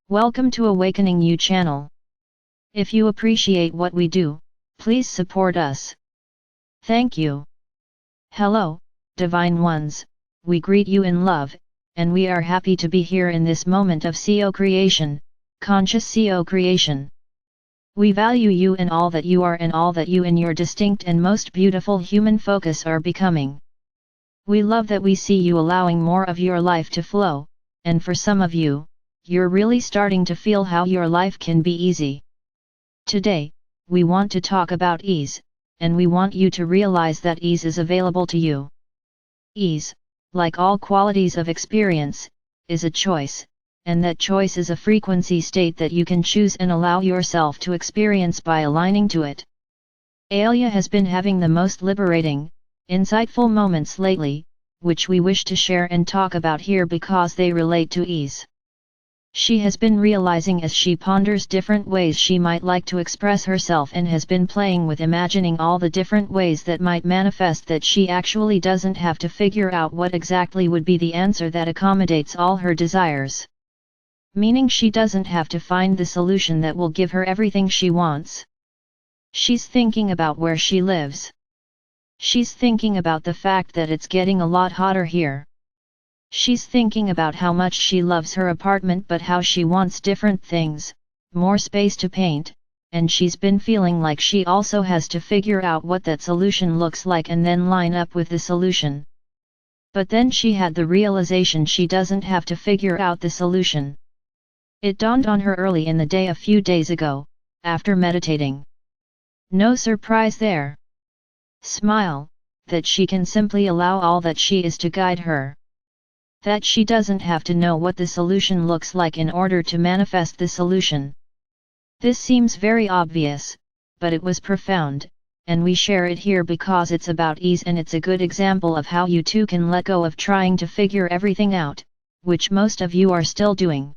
Welcome to Awakening You channel. If you appreciate what we do, please support us. Thank you. Hello, Divine Ones, we greet you in love, and we are happy to be here in this moment of CO creation, conscious CO creation. We value you in all that you are and all that you in your distinct and most beautiful human focus are becoming. We love that we see you allowing more of your life to flow, and for some of you, you're really starting to feel how your life can be easy. Today, we want to talk about ease, and we want you to realize that ease is available to you. Ease, like all qualities of experience, is a choice, and that choice is a frequency state that you can choose and allow yourself to experience by aligning to it. Alia has been having the most liberating, insightful moments lately, which we wish to share and talk about here because they relate to ease. She has been realizing as she ponders different ways she might like to express herself and has been playing with imagining all the different ways that might manifest that she actually doesn't have to figure out what exactly would be the answer that accommodates all her desires. Meaning she doesn't have to find the solution that will give her everything she wants. She's thinking about where she lives. She's thinking about the fact that it's getting a lot hotter here. She's thinking about how much she loves her apartment but how she wants different things, more space to paint, and she's been feeling like she also has to figure out what that solution looks like and then line up with the solution. But then she had the realization she doesn't have to figure out the solution. It dawned on her early in the day a few days ago, after meditating. No surprise there. Smile, that she can simply allow all that she is to guide her. That she doesn't have to know what the solution looks like in order to manifest the solution. This seems very obvious, but it was profound, and we share it here because it's about ease and it's a good example of how you too can let go of trying to figure everything out, which most of you are still doing.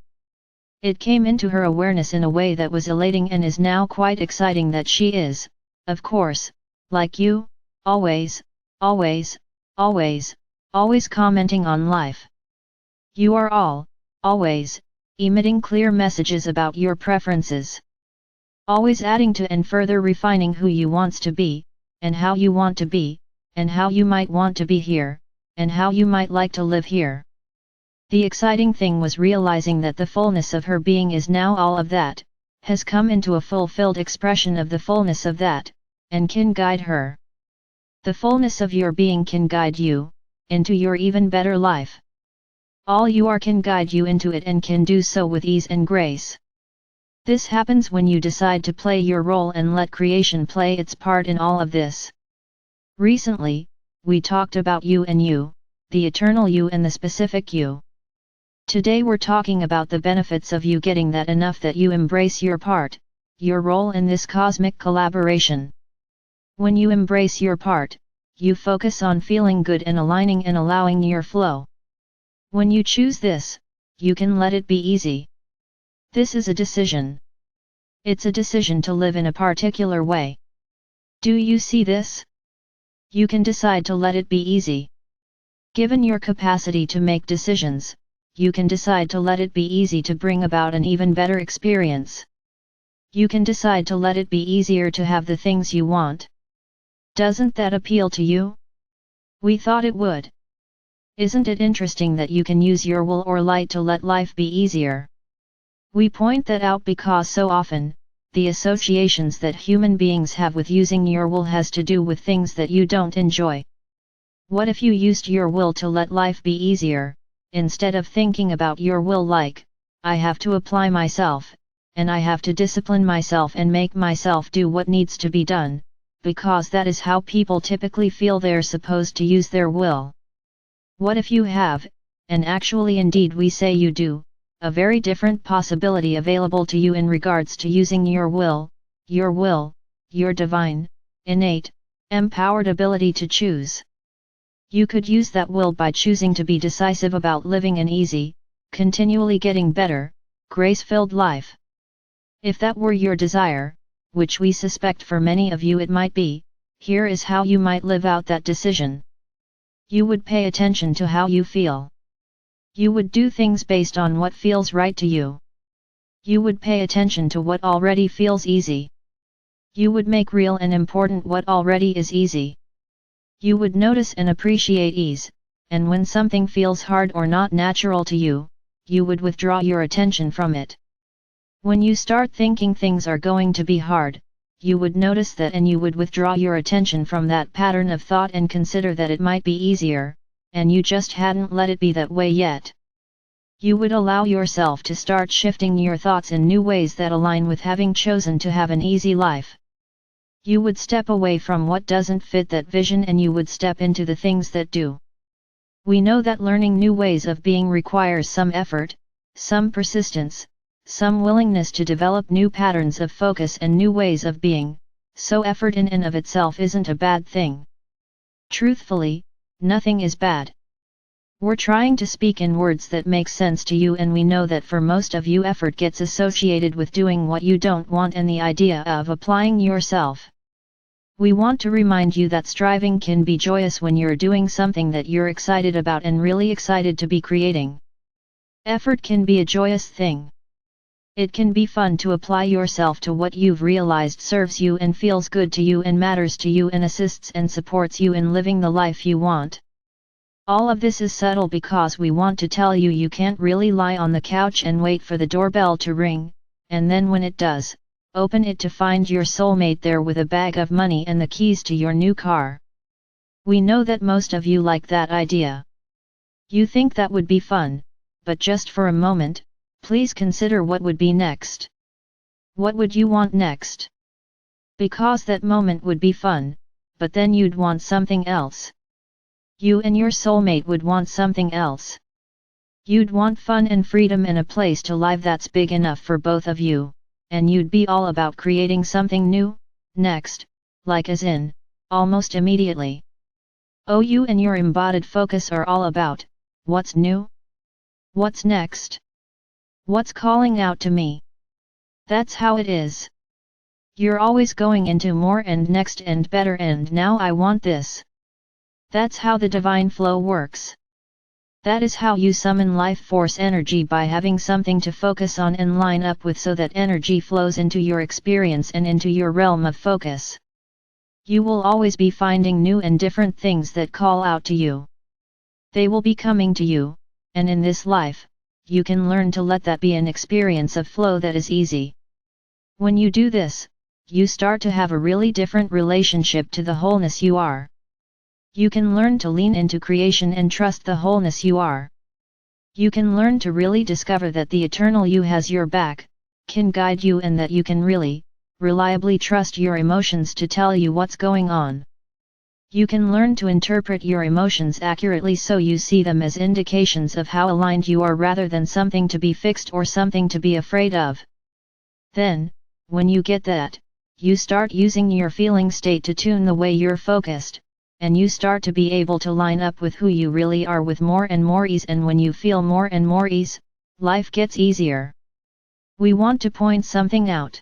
It came into her awareness in a way that was elating and is now quite exciting that she is, of course, like you, always commenting on life. You are always, emitting clear messages about your preferences. Always adding to and further refining who you wants to be, and how you want to be, and how you might want to be here, and how you might like to live here. The exciting thing was realizing that the fullness of her being is now all of that, has come into a fulfilled expression of the fullness of that, and can guide her. The fullness of your being can guide you, into your even better life. All you are can guide you into it and can do so with ease and grace. This happens when you decide to play your role and let creation play its part in all of this. Recently, we talked about you and you, the eternal you and the specific you. Today we're talking about the benefits of you getting that enough that you embrace your part, your role in this cosmic collaboration. When you embrace your part, you focus on feeling good and aligning and allowing your flow. When you choose this, you can let it be easy. This is a decision. It's a decision to live in a particular way. Do you see this? You can decide to let it be easy. Given your capacity to make decisions, you can decide to let it be easy to bring about an even better experience. You can decide to let it be easier to have the things you want. Doesn't that appeal to you? We thought it would. Isn't it interesting that you can use your will or light to let life be easier? We point that out because so often, the associations that human beings have with using your will has to do with things that you don't enjoy. What if you used your will to let life be easier, instead of thinking about your will like, I have to apply myself, and I have to discipline myself and make myself do what needs to be done, because that is how people typically feel they're supposed to use their will. What if you have, and actually indeed we say you do, a very different possibility available to you in regards to using your will, your divine, innate, empowered ability to choose. You could use that will by choosing to be decisive about living an easy, continually getting better, grace-filled life. If that were your desire, which we suspect for many of you it might be, here is how you might live out that decision. You would pay attention to how you feel. You would do things based on what feels right to you. You would pay attention to what already feels easy. You would make real and important what already is easy. You would notice and appreciate ease, and when something feels hard or not natural to you, you would withdraw your attention from it. When you start thinking things are going to be hard, you would notice that and you would withdraw your attention from that pattern of thought and consider that it might be easier, and you just hadn't let it be that way yet. You would allow yourself to start shifting your thoughts in new ways that align with having chosen to have an easy life. You would step away from what doesn't fit that vision and you would step into the things that do. We know that learning new ways of being requires some effort, some persistence, some willingness to develop new patterns of focus and new ways of being, so effort in and of itself isn't a bad thing. Truthfully, nothing is bad. We're trying to speak in words that make sense to you, and we know that for most of you effort gets associated with doing what you don't want and the idea of applying yourself. We want to remind you that striving can be joyous when you're doing something that you're excited about and really excited to be creating. Effort can be a joyous thing. It can be fun to apply yourself to what you've realized serves you and feels good to you and matters to you and assists and supports you in living the life you want. All of this is subtle because we want to tell you you can't really lie on the couch and wait for the doorbell to ring, and then when it does, open it to find your soulmate there with a bag of money and the keys to your new car. We know that most of you like that idea. You think that would be fun, but just for a moment, please consider what would be next. What would you want next? Because that moment would be fun, but then you'd want something else. You and your soulmate would want something else. You'd want fun and freedom and a place to live that's big enough for both of you, and you'd be all about creating something new, next, like as in, almost immediately. Oh, you and your embodied focus are all about, what's new? What's next? What's calling out to me? That's how it is. You're always going into more and next and better and now I want this. That's how the divine flow works. That is how you summon life force energy, by having something to focus on and line up with so that energy flows into your experience and into your realm of focus. You will always be finding new and different things that call out to you. They will be coming to you, and in this life, you can learn to let that be an experience of flow that is easy. When you do this, you start to have a really different relationship to the wholeness you are. You can learn to lean into creation and trust the wholeness you are. You can learn to really discover that the eternal you has your back, can guide you, and that you can really, reliably trust your emotions to tell you what's going on. You can learn to interpret your emotions accurately so you see them as indications of how aligned you are rather than something to be fixed or something to be afraid of. Then, when you get that, you start using your feeling state to tune the way you're focused, and you start to be able to line up with who you really are with more and more ease. And when you feel more and more ease, life gets easier. We want to point something out.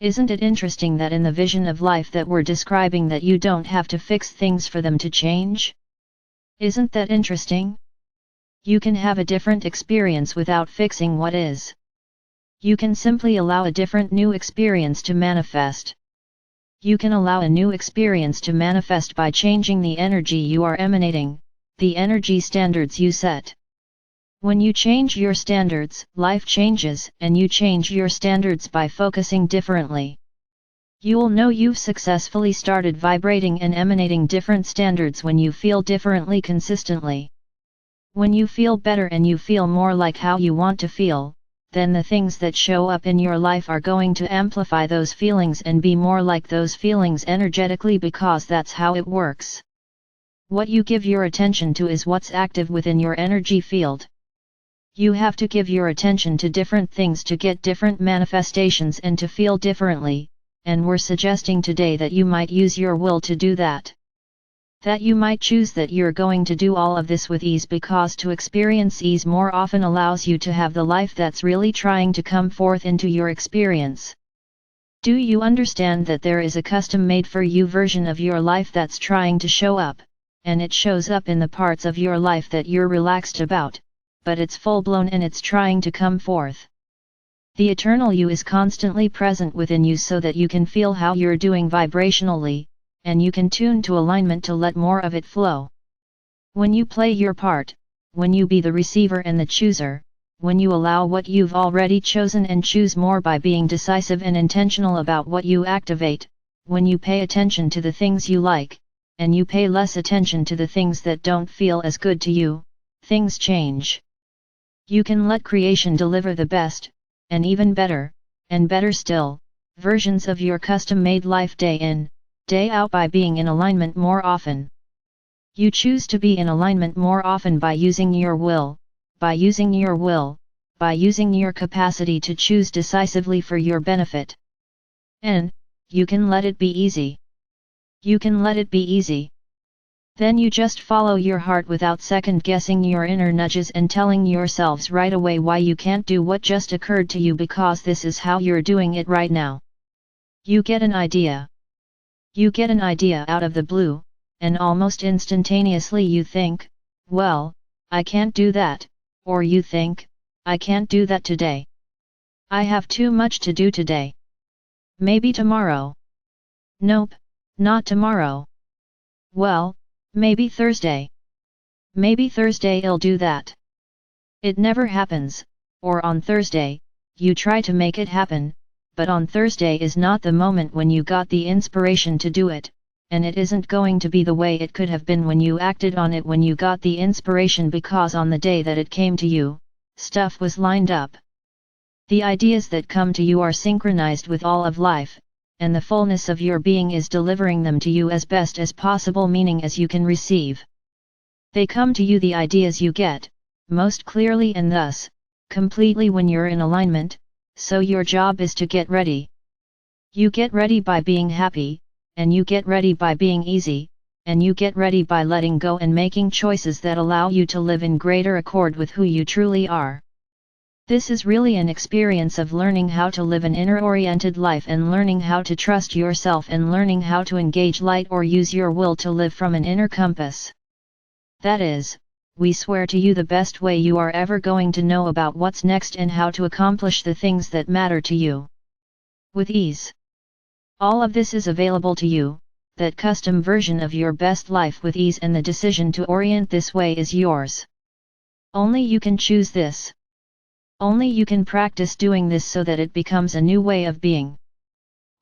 Isn't it interesting that in the vision of life that we're describing that you don't have to fix things for them to change? Isn't that interesting? You can have a different experience without fixing what is. You can simply allow a different new experience to manifest. You can allow a new experience to manifest by changing the energy you are emanating, the energy standards you set. When you change your standards, life changes, and you change your standards by focusing differently. You'll know you've successfully started vibrating and emanating different standards when you feel differently consistently. When you feel better and you feel more like how you want to feel, then the things that show up in your life are going to amplify those feelings and be more like those feelings energetically, because that's how it works. What you give your attention to is what's active within your energy field. You have to give your attention to different things to get different manifestations and to feel differently, and we're suggesting today that you might use your will to do that. That you might choose that you're going to do all of this with ease, because to experience ease more often allows you to have the life that's really trying to come forth into your experience. Do you understand that there is a custom-made for you version of your life that's trying to show up, and it shows up in the parts of your life that you're relaxed about, but it's full-blown and it's trying to come forth? The eternal you is constantly present within you so that you can feel how you're doing vibrationally, and you can tune to alignment to let more of it flow. When you play your part, when you be the receiver and the chooser, when you allow what you've already chosen and choose more by being decisive and intentional about what you activate, when you pay attention to the things you like, and you pay less attention to the things that don't feel as good to you, things change. You can let creation deliver the best, and even better, and better still, versions of your custom-made life day in, day out by being in alignment more often. You choose to be in alignment more often by using your will, by using your capacity to choose decisively for your benefit. And, you can let it be easy. You can let it be easy. Then you just follow your heart without second-guessing your inner nudges and telling yourselves right away why you can't do what just occurred to you because this is how you're doing it right now. You get an idea. You get an idea out of the blue, and almost instantaneously you think, well, I can't do that, or you think, I can't do that today. I have too much to do today. Maybe tomorrow. Nope, not tomorrow. Well, maybe Thursday. Maybe Thursday I'll do that. It never happens, or on Thursday, you try to make it happen, but on Thursday is not the moment when you got the inspiration to do it, and it isn't going to be the way it could have been when you acted on it when you got the inspiration because on the day that it came to you, stuff was lined up. The ideas that come to you are synchronized with all of life, and the fullness of your being is delivering them to you as best as possible, meaning as you can receive. They come to you, the ideas you get, most clearly and thus, completely when you're in alignment, so your job is to get ready. You get ready by being happy, and you get ready by being easy, and you get ready by letting go and making choices that allow you to live in greater accord with who you truly are. This is really an experience of learning how to live an inner-oriented life and learning how to trust yourself and learning how to engage light or use your will to live from an inner compass. That is, we swear to you the best way you are ever going to know about what's next and how to accomplish the things that matter to you. With ease. All of this is available to you, that custom version of your best life with ease, and the decision to orient this way is yours. Only you can choose this. Only you can practice doing this so that it becomes a new way of being.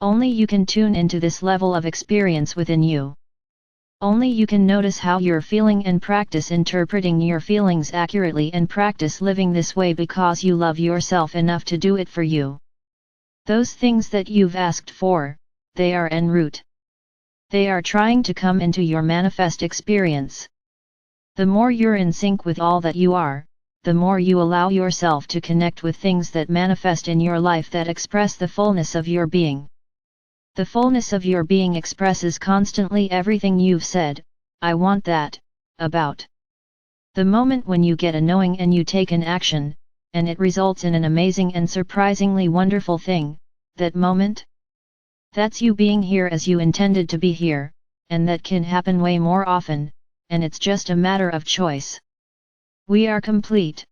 Only you can tune into this level of experience within you. Only you can notice how you're feeling and practice interpreting your feelings accurately and practice living this way because you love yourself enough to do it for you. Those things that you've asked for, they are en route. They are trying to come into your manifest experience. The more you're in sync with all that you are, the more you allow yourself to connect with things that manifest in your life that express the fullness of your being. The fullness of your being expresses constantly everything you've said, I want that, about. The moment when you get a knowing and you take an action, and it results in an amazing and surprisingly wonderful thing, that moment? That's you being here as you intended to be here, and that can happen way more often, and it's just a matter of choice. We are complete.